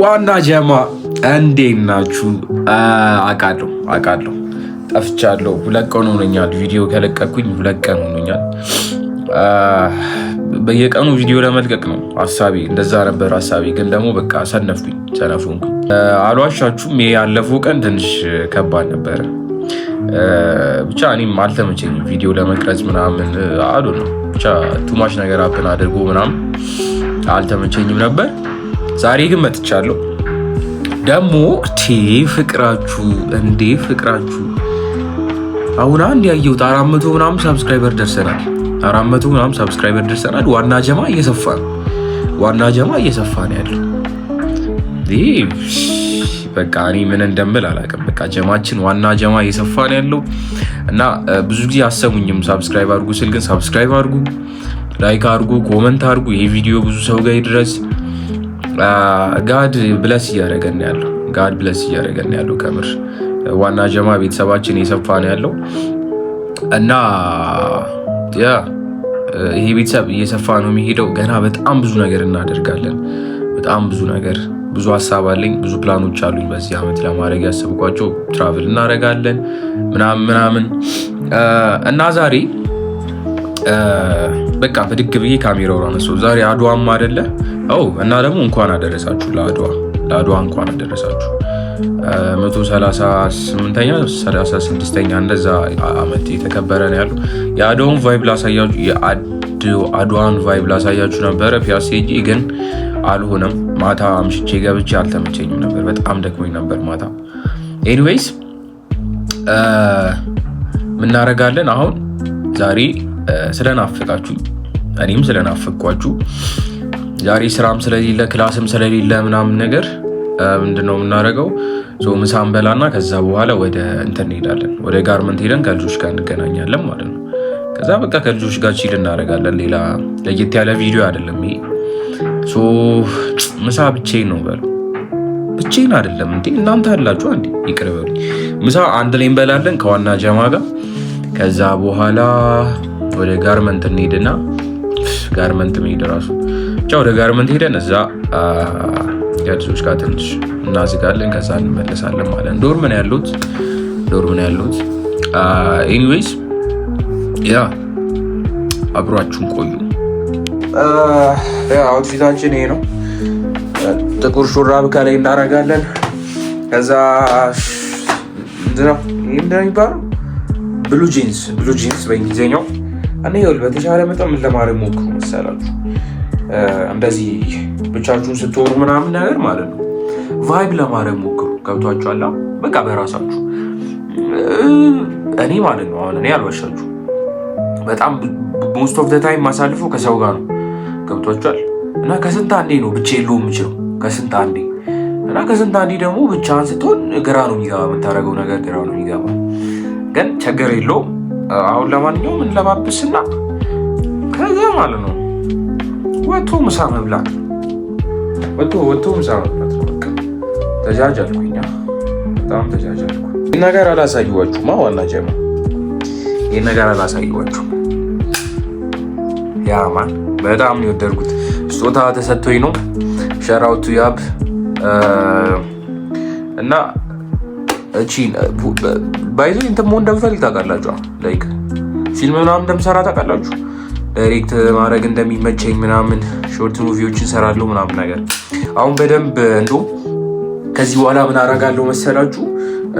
ዋና ጀማ እንዴት ናችሁ? አውቃለሁ ጠፍቻለሁ። 2 ቀን ሆኖኛል። ቪዲዮ ከለቀኩኝ 2 ቀን ሆኖኛል። በየቀኑ ቪዲዮ ለመልቀቅ ነው ሀሳቤ። እንደዛ ነበር ሀሳቤ፣ ግን ደግሞ በቃ ሰነፉኝ። አልዋሻችሁም፣ ያለፈው ቀን ትንሽ ከባድ ነበረ። ብቻ እኔም አልተመቸኝም ቪዲዮ ለመቅረጽ ምናምን አሉ ነው። ብቻ ቱማች ነገር አብን አድርጎ ምናምን አልተመቸኝም ነበር። ዛሬ ግን መጥቻለሁ። ደግሞ ፍቅራችሁ አሁን አንድ ያየሁት 400 ምናምን ሰብስክራይበር ደርሰናል። ዋና ጀማ እየሰፋ ነው ያለው። በቃ እኔ ምን እንደምል አላውቅም። በቃ ጀማችን ዋና ጀማ እየሰፋ ነው ያለው እና ብዙ ጊዜ አሰሙኝም ሰብስክራይብ አድርጉ ስል፣ ግን ሰብስክራይብ አድርጉ፣ ላይክ አድርጉ፣ ኮመንት አድርጉ። ይሄ ቪዲዮ ብዙ ሰው ጋር ይድረስ። ጋድ ብለስ እያደረገን ያለው ከምር ዋና ጀማ ቤተሰባችን እየሰፋ ነው ያለው እና ይሄ ቤተሰብ እየሰፋ ነው የሚሄደው። ገና በጣም ብዙ ነገር እናደርጋለን። ብዙ ሀሳብ አለኝ፣ ብዙ ፕላኖች አሉኝ በዚህ ዓመት ለማድረግ ያሰብኳቸው። ትራቭል እናደርጋለን ምናምን እና ዛሬ በቃ በድግ ብዬ ካሜራውን አነሳው። ዛሬ አድዋም አይደለ? እና ደግሞ እንኳን አደረሳችሁ ለአድዋ እንኳን አደረሳችሁ። 138ኛ 36ኛ እንደዛ ዓመት የተከበረ ነው ያለው። የአድዋን ቫይብ ላሳያችሁ ነበረ ፒያሳ ሄጄ፣ ግን አልሆነም። ማታ አምሽቼ ገብቼ አልተመቸኝም ነበር፣ በጣም ደክሞኝ ነበር ማታ። ኤኒዌይስ ምናረጋለን አሁን ዛሬ ስለናፈቃችሁ እኔም ስለናፈቅኳችሁ ዛሬ ስራም ስለሌለ ክላስም ስለሌለ ምናምን ነገር ምንድነው የምናደርገው? ምሳ እንበላና ከዛ በኋላ ወደ እንትን እንሄዳለን። ወደ ጋርመንት ሄደን ከልጆች ጋር እንገናኛለን ማለት ነው። ከዛ በቃ ከልጆች ጋር ቺል እናደርጋለን። ሌላ ለየት ያለ ቪዲዮ አይደለም ይሄ። ምሳ ብቻዬን ነው በለው። ብቻዬን አይደለም እንዴ እናንተ አላችሁ አንዴ ይቅር በሉኝ። ምሳ አንድ ላይ እንበላለን ከዋና ጀማ ጋር። ከዛ በኋላ ወደ ጋርመንት እንሄድና ጋርመንት መሄድ ራሱ ብቻ ወደ ጋርመንት ሄደን እዛ ከልጆች ጋር ትንሽ እናዝጋለን። ከዛ እንመለሳለን ማለት ነው። ዶርም ነው ያሉት። ኤኒዌይስ አብሯችሁን ቆዩ። አውትፊታችን ይሄ ነው። ጥቁር ሹራብ ከላይ እናደርጋለን። ከዛ ምንድነው የሚባለው? ብሉ ጂንስ በእንግሊዝኛው። እኔ በተሻለ መጠን ምን ለማድረግ ሞክሩ መሰላችሁ? እንደዚህ ብቻችሁን ስትሆኑ ምናምን ነገር ማለት ነው ቫይብ ለማድረግ ሞክሩ። ገብቷችኋል? በቃ በራሳችሁ እኔ ማለት ነው። አሁን እኔ አልዋሻችሁ፣ በጣም ሞስት ኦፍ ዘ ታይም ማሳልፈው ከሰው ጋር ነው። ገብቷችኋል? እና ከስንት አንዴ ነው ብቻዬን ልሆን የምችለው፣ ከስንት አንዴ ደግሞ ብቻህን ስትሆን ግራ ነው የሚገባ፣ የምታደርገው ነገር ግራ ነው የሚገባ። ግን ችግር የለውም። አሁን ለማንኛውም እንለባብስና ከዛ ማለት ነው ወጥቶ ምሳ መብላት በቃ ተጃጃልኩኝ፣ በጣም ተጃጃልኩ። ይህ ነገር አላሳየኋችሁማ ዋና ጀማ፣ ይህ ነገር አላሳየኋችሁም። ያማን በጣም ነው የወደድኩት። ስጦታ ተሰጥቶኝ ነው። ሸራውቱ ያብ እና እቺ ባይዞ እንትን መሆን እንደምፈልግ ታውቃላችሁ። ላይክ ፊልም ምናምን እንደምሰራ ታውቃላችሁ። ዳይሬክት ማድረግ እንደሚመቸኝ ምናምን ሾርት ሙቪዎችን ሰራለሁ ምናምን ነገር። አሁን በደንብ እንደውም ከዚህ በኋላ ምን አደርጋለሁ መሰላችሁ?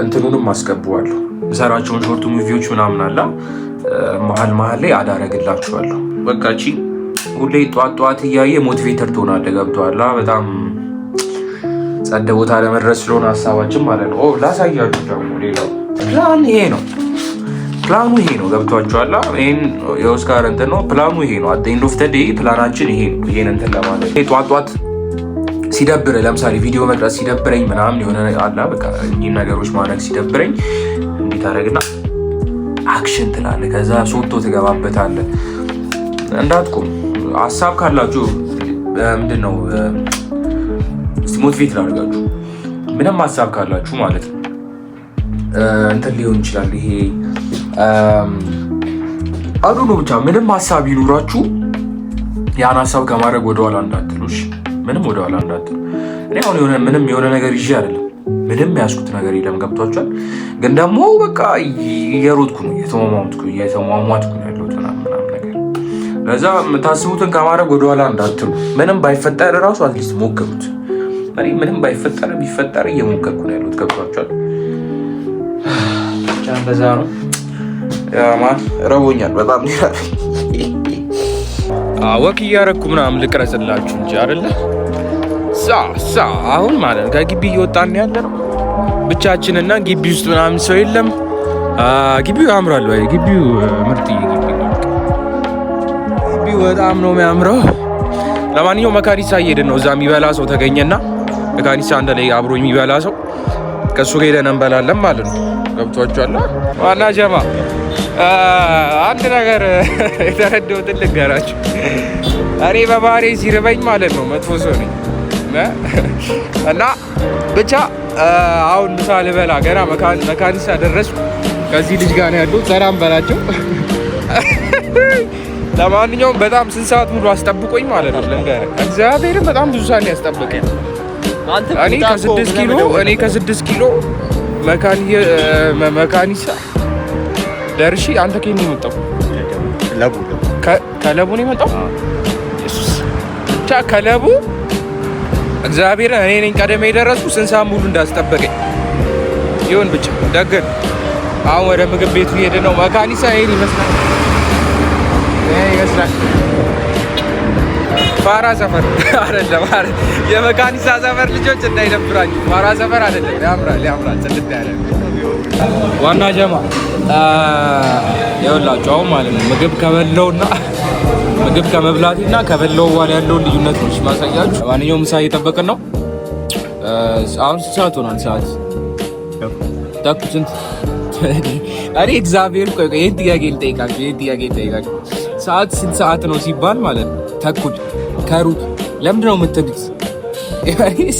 እንትኑንም አስገባዋለሁ። የምሰራቸውን ሾርት ሙቪዎች ምናምን አላ መሀል ላይ አዳረግላችኋለሁ። በቃ እቺ ሁሌ ጧት እያየ ሞቲቬተር ትሆናለህ። ገብቶሃል? በጣም ጸደ ቦታ ለመድረስ ስለሆነ ሀሳባችን ማለት ነው። ላሳያችሁ ደግሞ ሌላው ፕላኑ ይሄ ነው። ገብቷችኋል? ይሄን የኦስካር እንትን ነው ፕላኑ ይሄ ነው። አት ኤንድ ኦፍ ዘ ዴይ ፕላናችን ይሄ ነው። ይሄን እንትን ለማለት ጧት ሲደብር፣ ለምሳሌ ቪዲዮ መቅረጽ ሲደብረኝ ምናምን የሆነ አላ በቃ እኚህን ነገሮች ማድረግ ሲደብረኝ እንዴት አደረግና አክሽን ትላለህ። ከዛ ሶቶ ትገባበታለህ። እንዳትቆም ሀሳብ ካላችሁ ምንድነው እስቲ ሞቲቬት ላድርጋችሁ። ምንም ሀሳብ ካላችሁ ማለት ነው እንትን ሊሆን ይችላል። ይሄ አዱ ነው። ብቻ ምንም ሀሳብ ይኑራችሁ ያን ሀሳብ ከማድረግ ወደኋላ እንዳትሉሽ። ምንም ወደኋላ እንዳትሉ። እኔ አሁን ምንም የሆነ ነገር ይዤ አይደለም፣ ምንም ያዝኩት ነገር የለም። ገብቷቸዋል። ግን ደግሞ በቃ እየሮጥኩ ነው፣ እየተሟሟትኩ ነው ያለሁት ምናምን ነገር። ለዛ የምታስቡትን ከማድረግ ወደኋላ እንዳትሉ። ምንም ባይፈጠር እራሱ አትሊስት ሞክሩት። ምንም ባይፈጠር ቢፈጠር እየሞከርኩ ነው ያለሁት። ገብቷቸዋል። ብቻ እንደዛ ነው። ማን ረቦኛል በጣም ወክ እያረኩ ምናምን ልቅረጽላችሁ እንጂ አይደለ አሁን ማለት ከግቢ እየወጣን ያለ ነው ብቻችንና ግቢ ውስጥ ምናምን ሰው የለም። ግቢው ያምራል ወይ? ግቢው ምርጥ ግቢው በጣም ነው የሚያምረው። ለማንኛውም መካኒሳ እየሄድን ነው። እዛ የሚበላ ሰው ተገኘና መካኒሳ አንድ ላይ አብሮ የሚበላ ሰው ከሱ ጋር ሄደን እንበላለን ማለት ነው። ገብቷችኋል? ዋና ጀማ አንድ ነገር የተረዳሁትን ልንገራችሁ። እኔ በባህሬ ሲርበኝ ማለት ነው መጥፎ ሰው ነኝ እና ብቻ አሁን ምሳ ልበላ ገና መካኒሳ ደረስኩ። ከዚህ ልጅ ጋር ነው ያለሁት። ሰላም በላቸው። ለማንኛውም በጣም ስንት ሰዓት ሙሉ አስጠብቆኝ ማለት ነው ልንገርህ። እግዚአብሔርን በጣም ብዙ ሰዓት ያስጠብቀኝ። እኔ ከ6 ኪሎ መካኒሳ ደርሼ አንተ ከየት ነው የመጣው? ከለቡ ነው የመጣው። ብቻ ከለቡ እግዚአብሔርን እኔ ነኝ ቀደም የደረስኩ። ስንት ሰዓት ሙሉ እንዳስጠበቀኝ ይሁን ብቻ ደግን። አሁን ወደ ምግብ ቤቱ ሄደ ነው። መካኒሳ ይሄን ይመስላል። ፋራ ሰፈር አይደለም። የመካኒሳ ሰፈር ልጆች እንዳይደብራችሁ፣ ፋራ ሰፈር አይደለም። ያምራል ጽድት ያለ ዋና ጀማ ይኸውላችሁ። አሁን ማለት ነው ምግብ ከመብላቴና ከበላው በኋላ ያለውን ልዩነት ነው ማሳያችሁ። ማንኛውም ምሳ እየጠበቅን ነው። አሁን ስንት ሰዓት ሆኗል? ሰዓት ተኩል ስንት? እኔ እግዚአብሔር ይህን ጥያቄ ልጠይቃችሁ። ሰዓት ስንት ሰዓት ነው ሲባል ማለት ነው ተኩል ከሩብ ለምንድን ነው የምትሉት?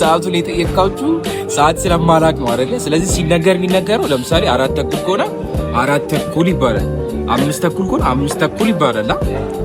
ሰዓቱን የጠየቃችሁ ሰዓት ስለማላቅ ነው አይደለ? ስለዚህ ሲነገር የሚነገረው ለምሳሌ 4 ተኩል ከሆነ 4 ተኩል ይባላል። 5 ተኩል ከሆነ 5 ተኩል ይባላል።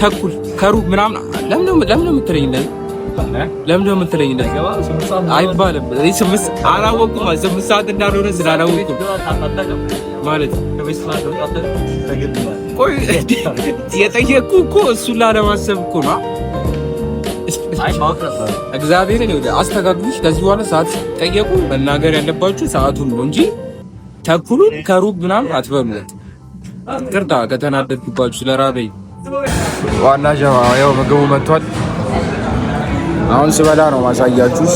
ተኩል ከሩብ ምናምን ለምን ነው የምትለኝ? ለምን ነው የምትለኝ? አይባልም። አላወኩም። 8 ሰዓት እንዳልሆነ ስላላወኩም ማለት ቆይ የጠየቅኩ እኮ እሱን ላለማሰብ እኮ ነው። እግዚአብሔርን አስተካክሉሽ። ከዚህ በኋላ ሰዓት ጠየቁ መናገር ያለባችሁ ሰዓቱን ነው እንጂ ተኩሉን ከሩብ ምናምን አትበሉ። ቅርታ ከተናደድኩባችሁ ስለራበኝ። ዋና ጀማ ያው ምግቡ መጥቷል። አሁን ስበላ ነው ማሳያችሁ።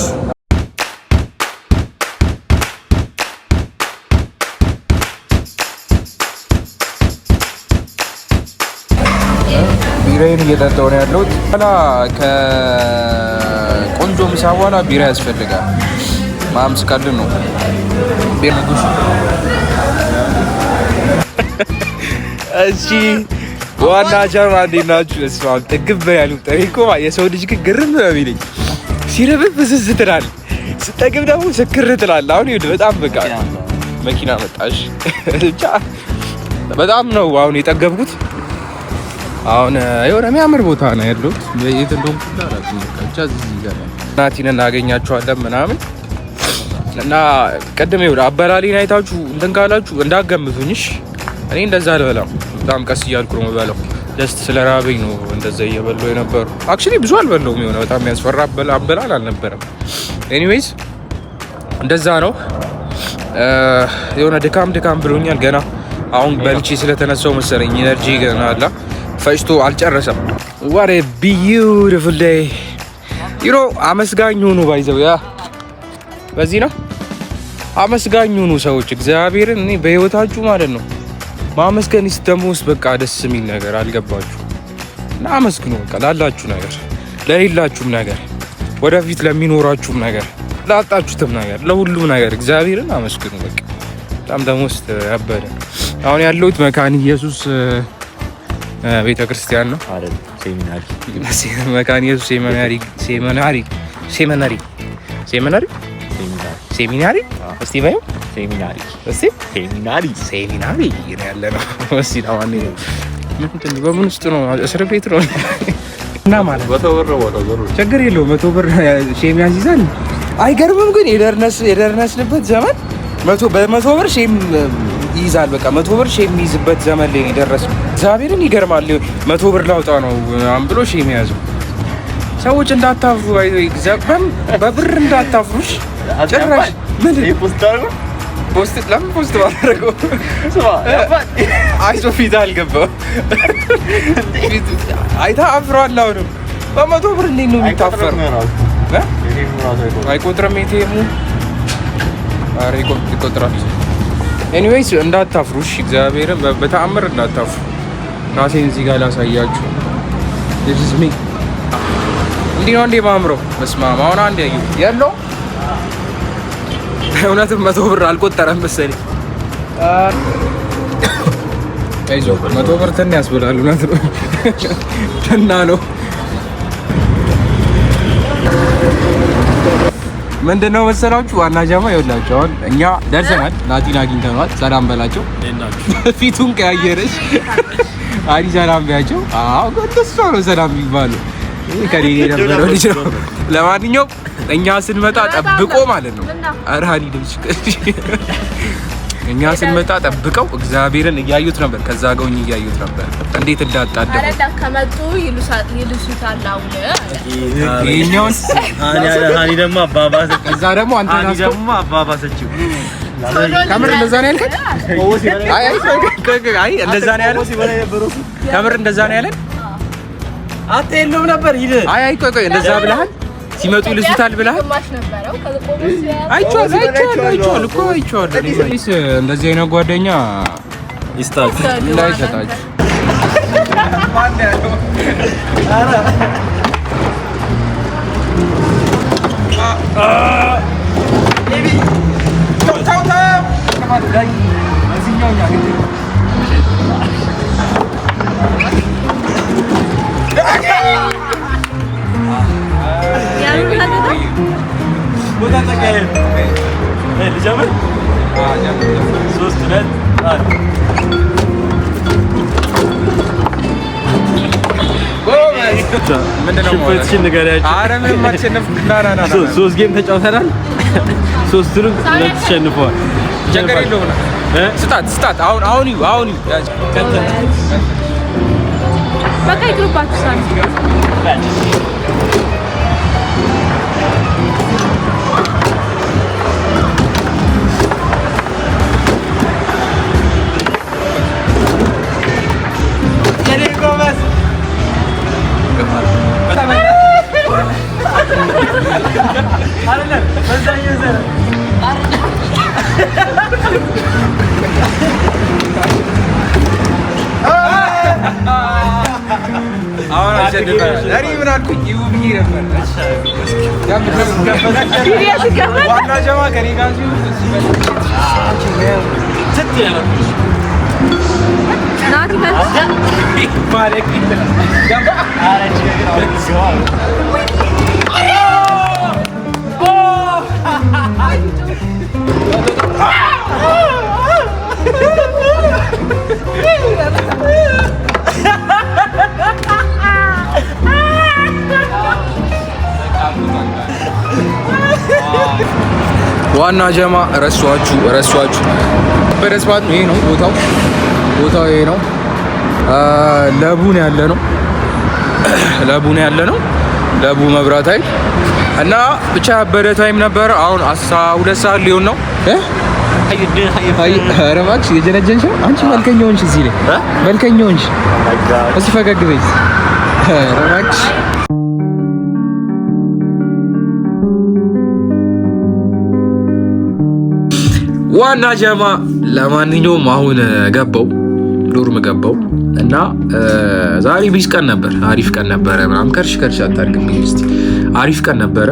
ቢራዬን እየጠጣሁ ነው ያለሁት። ከቆንጆ ምሳ በኋላ ቢራ ያስፈልጋል። ማምስ ካለ ነው እሺ። ዋና ጀማ እንዴት ናችሁ? እስማም ጥግብ ያሉት እኮ የሰው ልጅ ግን ግርም ነው የሚለኝ። ሲርብህ ፍስስ ትላለህ፣ ስጠግብ ደግሞ ስክር ትላለህ። አሁን ይኸውልህ በጣም በቃ መኪና መጣሽ ብቻ በጣም ነው አሁን የጠገብኩት። አሁን የሆነ የሚያምር ቦታ ነው ያለሁት። የት እንደሆነ ብቻ ናቲን እናገኛቸዋለን ምናምን እና ቅድም ይኸውልህ አበላሌን አይታችሁ እንትን ካላችሁ እንዳትገምቱኝ። እኔ እንደዛ አልበላም። በጣም ቀስ እያልኩ ነው የምበላው። ጀስት ስለራበኝ ነው እንደዛ እየበላሁ የነበረው። አክቹሊ ብዙ አልበላሁም። የሆነ በጣም የሚያስፈራ አበላል አልነበረም። ኤኒዌይዝ እንደዛ ነው። የሆነ ድካም ብሎኛል ገና። አሁን በልቼ ስለተነሳው መሰለኝ ኢነርጂ ገና አላ ፈጭቶ አልጨረሰም። what a beautiful day you know። አመስጋኝ ሆኑ ባይዘው ያ በዚህ ነው። አመስጋኝ ሆኑ ሰዎች እግዚአብሔርን። እኔ በህይወታችሁ ማለት ነው ማመስገን ይስተሙስ በቃ ደስ የሚል ነገር አልገባችሁ እና አመስግኑ። በቃ ላላችሁ ነገር፣ ለሌላችሁም ነገር፣ ወደፊት ለሚኖራችሁም ነገር፣ ላጣችሁትም ነገር፣ ለሁሉም ነገር እግዚአብሔርን አመስግኑ። በቃ በጣም ደሞስ ያበደ። አሁን ያለሁት መካነ ኢየሱስ ቤተክርስቲያን ነው አይደል? መካነ ኢየሱስ ሴሚናሪ እስቲ ባዩ ሴሚናሪ ያለ ነው። እስቲ ለማንኛውም በምን ውስጥ ነው? እስር ቤት ነው እና ማለት ችግር የለውም 100 ብር ሼም ያስይዛል። አይገርምም? ግን የደረስንበት ዘመን በ100 ብር ሼም ይይዛል። በቃ 100 ብር ሼም የሚይዝበት ዘመን ላይ የደረስነው። እግዚአብሔርን ይገርማል። 100 ብር ላውጣ ነው ብሎ ሼም ያዘው። ሰዎች እንዳታፍሩ፣ በብር እንዳታፍሩሽ። ጭራሽ ምን ፖስት ለምን ፖስት ባደረገው አይቶ ፊት አልገባው አይታ አፍሯል። አሁንም በ100 ብር እንዴት ነው የሚታፈረው? አይቆጥርም ኤቲኤሙ። ኧረ ይቆጥራል። ኤኒዌይስ እንዳታፍሩሽ፣ እግዚአብሔርን በተአምር እንዳታፍሩ። ራሴን እዚህ ጋር ላሳያችሁ። እንዲህ ነው እንዴ ማምረው? በስመ አብ። አሁን አንድ ያዩ ያለው እውነትም 100 ብር አልቆጠረም መሰለኝ። አይዞህ 100 ብር ትን ያስብላል። እውነት ነው ትና ነው። ምንድነው መሰላችሁ ዋና ጃማ ይኸውላችሁ፣ አሁን እኛ ደርሰናል። ናቲን አግኝተናል። ሰላም በላቸው። ፊቱን ቀያየረች። አሪ ሰላም ቢያቸው። አዎ እንደሱ ነው ሰላም የሚባለው። ከኔ የነበረው ልጅ ነው። ለማንኛውም እኛ ስንመጣ ጠብቆ ማለት ነው። አራኒ ድምጽ እኛ ስንመጣ ጠብቀው እግዚአብሔርን እያዩት ነበር። ከዛ ጋውኝ እያዩት ነበር እንዴት እንዳጣደፈ። አረዳ ከመጡ ይሉሱታል። አሁን ይሄኛውን ሃኒ ደግሞ አባባሰ። ከዛ ደግሞ አንተ ደግሞ አባባሰችው። ከምር እንደዛ ነው ያልከኝ? አይ እንደዛ ነው ያለው። ከምር እንደዛ ነው ያለን? አትሄድም ነበር ሂድ። አይ ቆይ እንደዛ ብለሃል። ሲመጡ ይልሱታል ብለሃል። አይቼዋለሁ እኮ አይቼዋለሁ። እንደዚህ አይነት ጓደኛ ይስጣችሁ እንዳይሰጣችሁ። ሶስት ጌም ተጫውተናል። ሶስቱንም ተሸንፈዋል። ቸገር የለውም። ስጣት አሁን በቃ ይቅርባችሁ። ዋና ጀማ ረሷችሁ በደስባት ይሄ ነው ቦታው ይሄ ነው። ለቡን ያለ ነው ለቡ መብራት ኃይል እና ብቻ ያበደ ታይም ነበር። አሁን 12 ሰዓት ሊሆን ነው። ኧረ እባክሽ የጀነጀንሽ አንቺ መልከኛ ሆንሽ። እዚህ ላይ መልከኛ ሆንሽ። እስኪ ፈገግ በይ። ኧረ እባክሽ ዋና ጀማ። ለማንኛውም አሁን ዶርም ገባው እና ዛሬ ቢስ ቀን ነበር። አሪፍ ቀን ነበረ። ምናምን ከርሽ አታርግም እስቲ። አሪፍ ቀን ነበረ።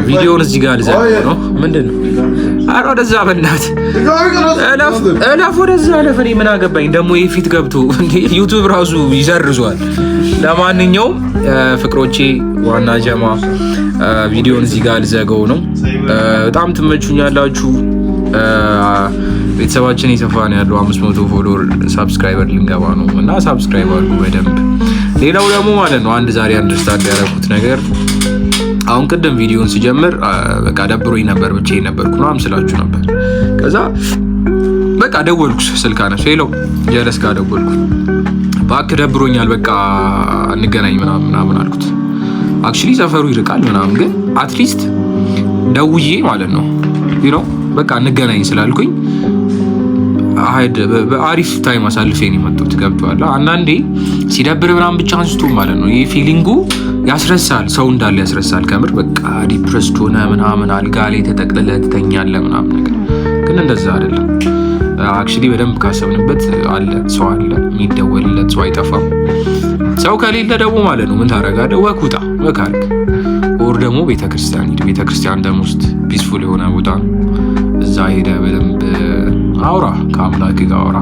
ቪዲዮውን እዚህ ጋር ልዘጋው ነው። ምንድነው? ኧረ ወደዛ በእናትህ እለፍ ወደዛ እለፍ። እኔ ምን አገባኝ ደግሞ የፊት ገብቶ እንዴ ዩቲዩብ ራሱ ይሰርዟል። ለማንኛውም ፍቅሮቼ ዋና ጀማ ቪዲዮውን እዚህ ጋር ልዘጋው ነው። በጣም ትመቹኛላችሁ። ቤተሰባችን የሰፋ ነው ያለው 500 ፎሎወር ሰብስክራይበር ልንገባ ነው እና ሰብስክራይብ አድርጉ በደንብ። ሌላው ደግሞ ማለት ነው አንድ ዛሬ አንደርስታንድ ያደረኩት ነገር አሁን ቅድም ቪዲዮን ሲጀምር በቃ ደብሮኝ ነበር ብቻዬን ነበርኩ ነው ስላችሁ ነበር። ከዛ በቃ ደወልኩ ስልክ አነሱ ሄለው ጀለስ ጋር ደወልኩ ባክ ደብሮኛል በቃ እንገናኝ ምናምን አልኩት። አክቹሊ ሰፈሩ ይርቃል ምናምን ግን አትሊስት ደውዬ ማለት ነው በቃ እንገናኝ ስላልኩኝ በአሪፍ ታይም አሳልፌን የመጡት ገብቷል። አንዳንዴ ሲደብር ምናምን ብቻ አንስቶ ማለት ነው ይሄ ፊሊንጉ ያስረሳል፣ ሰው እንዳለ ያስረሳል። ከምር በቃ ዲፕረስድ ሆነ ምናምን አልጋ ላይ ተጠቅልለህ ትተኛለህ ምናምን ነገር ግን እንደዛ አይደለም። አክቹሊ በደንብ ካሰብንበት አለ ሰው አለ የሚደወልለት ሰው አይጠፋም። ሰው ከሌለ ደግሞ ማለት ነው ምን ታደርጋለህ? ወኩታ ወካርክ ወር ደግሞ ቤተክርስቲያን ሂድ። ቤተክርስቲያን ደግሞ ውስጥ ፒስፉል የሆነ ቦታ እዛ ሄደ በደንብ አውራ ከአምላክ ጋር አውራ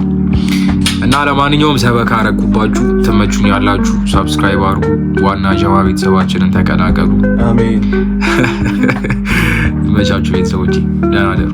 እና ለማንኛውም ሰበካ አረኩባችሁ። ትመቹኝ ያላችሁ ሰብስክራይብ አድርጉ። ዋና ጀማ ቤተሰባችንን ተቀላቀሉ። አሜን። ይመቻችሁ ቤተሰቦቼ፣ ደህና ደሩ።